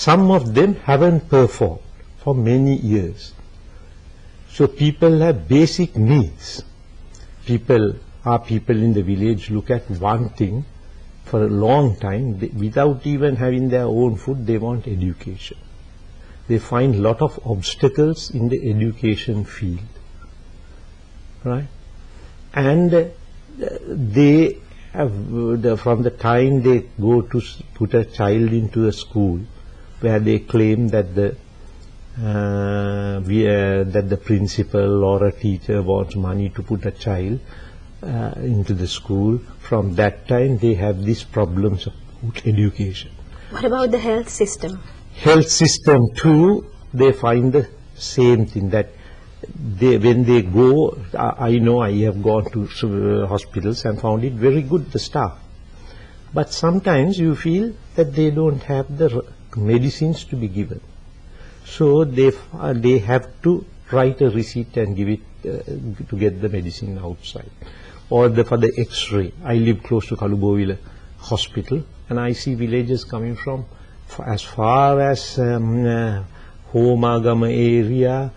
some of them haven't performed for many years. So people have basic needs. Our people in the village look at one thing for a long time. Without even having their own food, they want education. They find a lot of obstacles in the education field, right? And they have, from the time they go to put a child into a school where they claim that the principal or a teacher wants money to put a child into the school, from that time they have these problems of education. What about the health system? Health system too, they find the same thing, that when they go, I know I have gone to hospitals and found it very good, the staff. But sometimes you feel that they don't have the medicines to be given. So they have to write a receipt and give it to get the medicine outside. Or for the X-ray. I live close to Kalubowila hospital, and I see villagers coming from as far as Homagama area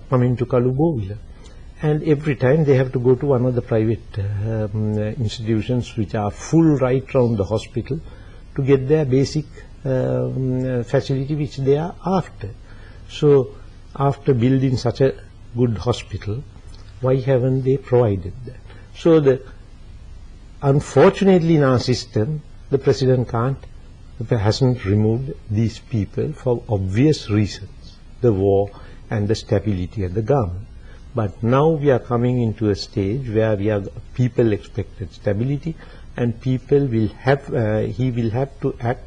coming to Kalubowila. And every time they have to go to one of the private institutions which are full right around the hospital to get their basic facility which they are after. So after building such a good hospital, why haven't they provided that? So unfortunately in our system, the president hasn't removed these people for obvious reasons, the war and the stability of the government. But now we are coming into a stage where people expected stability, and people will have, he will have to act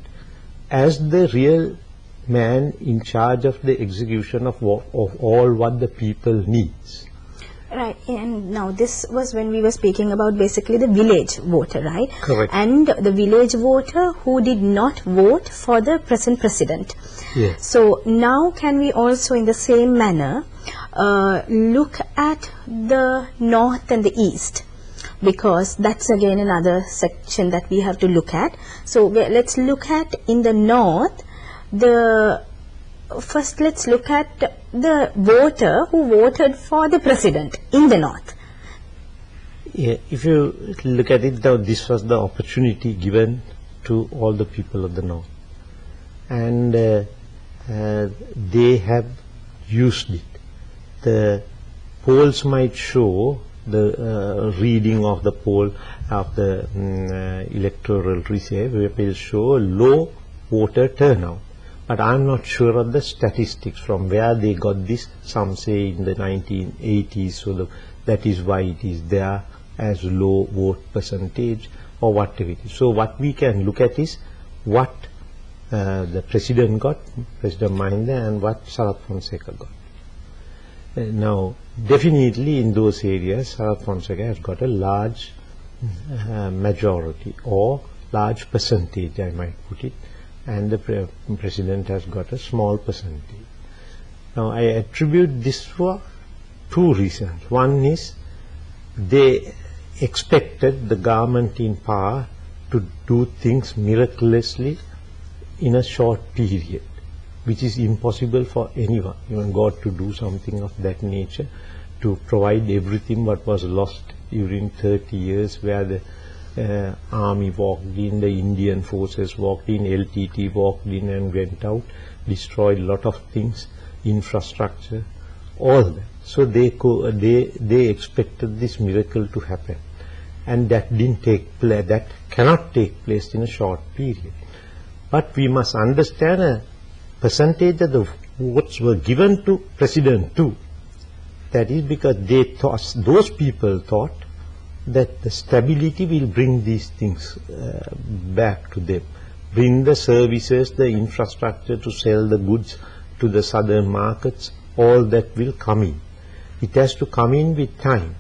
as the real man in charge of the execution of all what the people needs. Right, and now this was when we were speaking about basically the village voter, right? Correct. And the village voter who did not vote for the present president. Yes. So now can we also in the same manner look at the north and the east? Because that's again another section that we have to look at. So let's look at in the north, first let's look at the voter who voted for the president in the north. Yeah, if you look at it, this was the opportunity given to all the people of the north, and they have used it. The polls might show, the reading of the poll of the electoral receipt will show low voter turnout. But I'm not sure of the statistics from where they got this. Some say in the 1980s, so that is why it is there as low vote percentage or whatever it is. So what we can look at is what the president got, President Mahinda, and what Sarath Fonseka got. Now, definitely in those areas, Sarath Fonseka has got a large majority or large percentage, I might put it, and the president has got a small percentage. Now, I attribute this for two reasons. One is they expected the government in power to do things miraculously in a short period, which is impossible for anyone, even God, to do something of that nature, to provide everything what was lost during 30 years where the army walked in, the Indian forces walked in, LTT walked in and went out, destroyed a lot of things, infrastructure, all that. So they expected this miracle to happen, and that didn't take place. That cannot take place in a short period. But we must understand a percentage of the votes were given to President too. That is because they thought, those people thought, that the stability will bring these things back to them, bring the services, the infrastructure to sell the goods to the southern markets, all that will come in. It has to come in with time,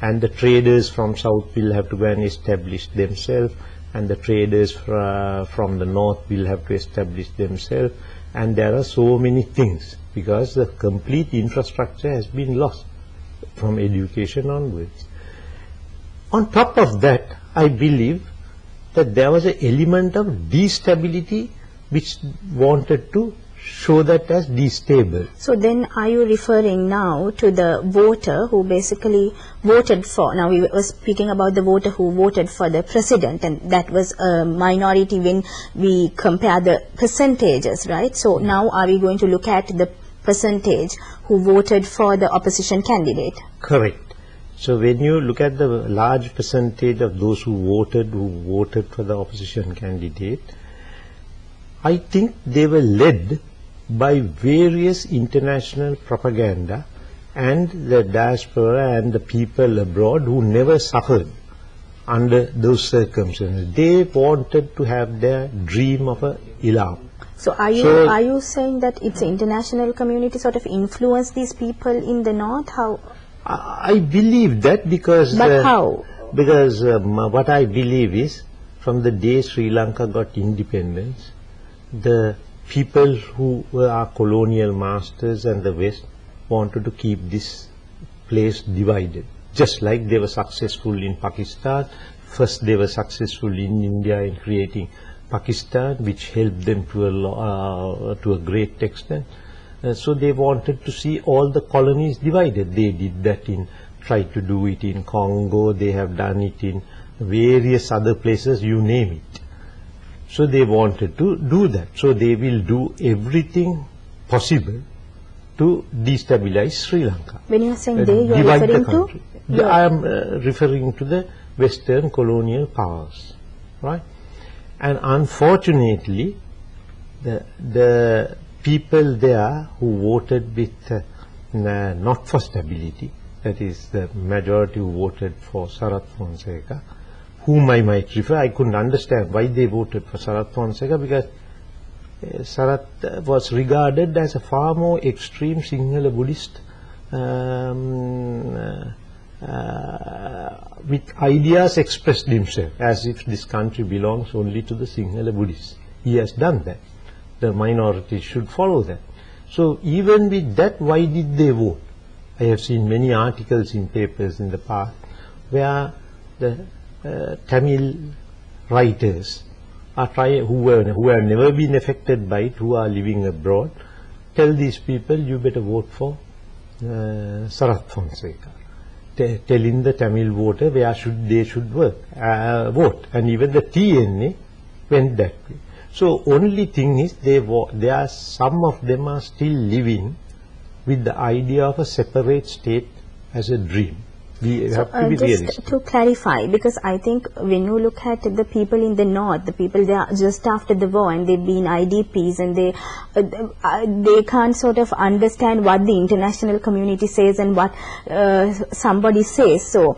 and the traders from south will have to go and establish themselves, and the traders from the north will have to establish themselves, and there are so many things because the complete infrastructure has been lost from education onwards. On top of that, I believe that there was an element of destability which wanted to show that as destable. So then are you referring now to the voter who basically voted for, now we were speaking about the voter who voted for the president, and that was a minority when we compare the percentages, right? So now are we going to look at the percentage who voted for the opposition candidate? Correct. So when you look at the large percentage of those who voted for the opposition candidate, I think they were led by various international propaganda and the diaspora and the people abroad who never suffered under those circumstances. They wanted to have their dream of a Ilam. So are you saying that it's the international community sort of influenced these people in the north? How? I believe that because... But how? Because what I believe is, from the day Sri Lanka got independence, the people who were our colonial masters and the West wanted to keep this place divided. Just like they were successful in Pakistan, first they were successful in India in creating Pakistan, which helped them to a great extent. So they wanted to see all the colonies divided. They did that tried to do it in Congo, they have done it in various other places, you name it. So they wanted to do that. So they will do everything possible to destabilize Sri Lanka. When you are saying they, you are divide referring the country. I am referring to the Western colonial powers, right? And unfortunately, the people there who voted with not for stability, that is the majority who voted for Sarath Fonseka, whom I might refer, I couldn't understand why they voted for Sarath Fonseka, because Sarath was regarded as a far more extreme Sinhala Buddhist with ideas expressed himself as if this country belongs only to the Sinhala Buddhists. He has done that. The minorities should follow that. So even with that, why did they vote? I have seen many articles in papers in the past where the Tamil writers are who have never been affected by it, who are living abroad, tell these people, you better vote for Sarath Fonseka, telling the Tamil voter where they should vote. And even the TNA went that way. So only thing is, some of them are still living with the idea of a separate state as a dream. We have to be realistic. Just to clarify, because I think when you look at the people in the north, the people they are just after the war and they've been IDPs, and they can't sort of understand what the international community says and what somebody says. So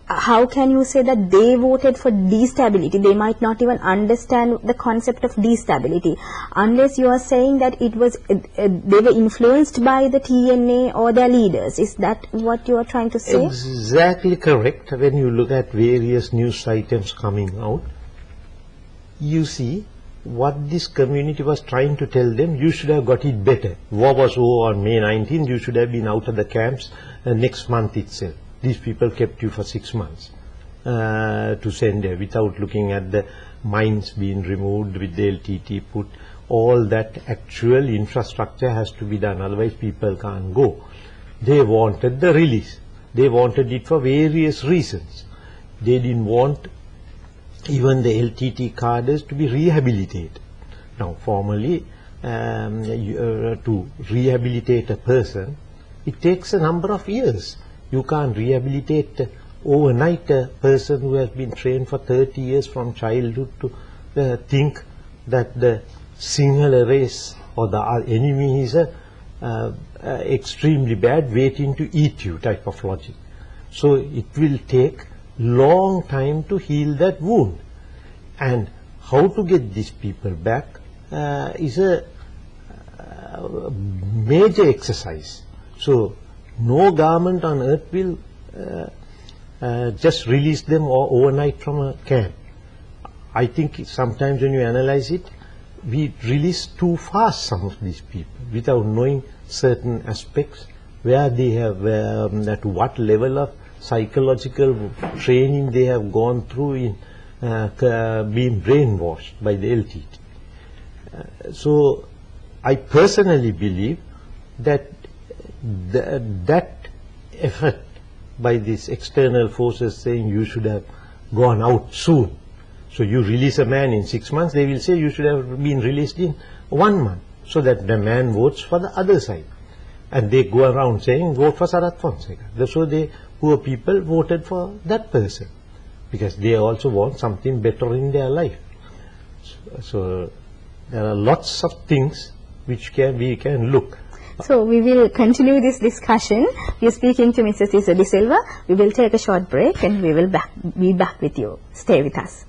how can you say that they voted for destability? They might not even understand the concept of destability, unless you are saying that it was they were influenced by the TNA or their leaders. Is that what you are trying to say? Exactly correct. When you look at various news items coming out, you see what this community was trying to tell them: you should have got it better. War was over on May 19th, you should have been out of the camps next month itself. These people kept you for 6 months to send there without looking at the mines being removed with the LTT put. All that actual infrastructure has to be done, otherwise people can't go. They wanted the release. They wanted it for various reasons. They didn't want even the LTT cadres to be rehabilitated. Now formally, to rehabilitate a person, it takes a number of years. You can't rehabilitate overnight a person who has been trained for 30 years from childhood to think that the Sinhala race or the enemy is extremely bad, waiting to eat you type of logic. So it will take long time to heal that wound. And how to get these people back is a major exercise. So no government on earth will just release them overnight from a camp. I think sometimes when you analyze it, we release too fast some of these people without knowing certain aspects, where they have, at what level of psychological training they have gone through in being brainwashed by the LTT. So I personally believe that that effort by these external forces saying you should have gone out soon. So you release a man in 6 months, they will say you should have been released in 1 month, so that the man votes for the other side. And they go around saying, vote for Sarath Fonseca. So the poor people voted for that person, because they also want something better in their life. So there are lots of things which we can look. So we will continue this discussion. We are speaking to Mr. Cesar De Silva. We will take a short break and we will be back with you. Stay with us.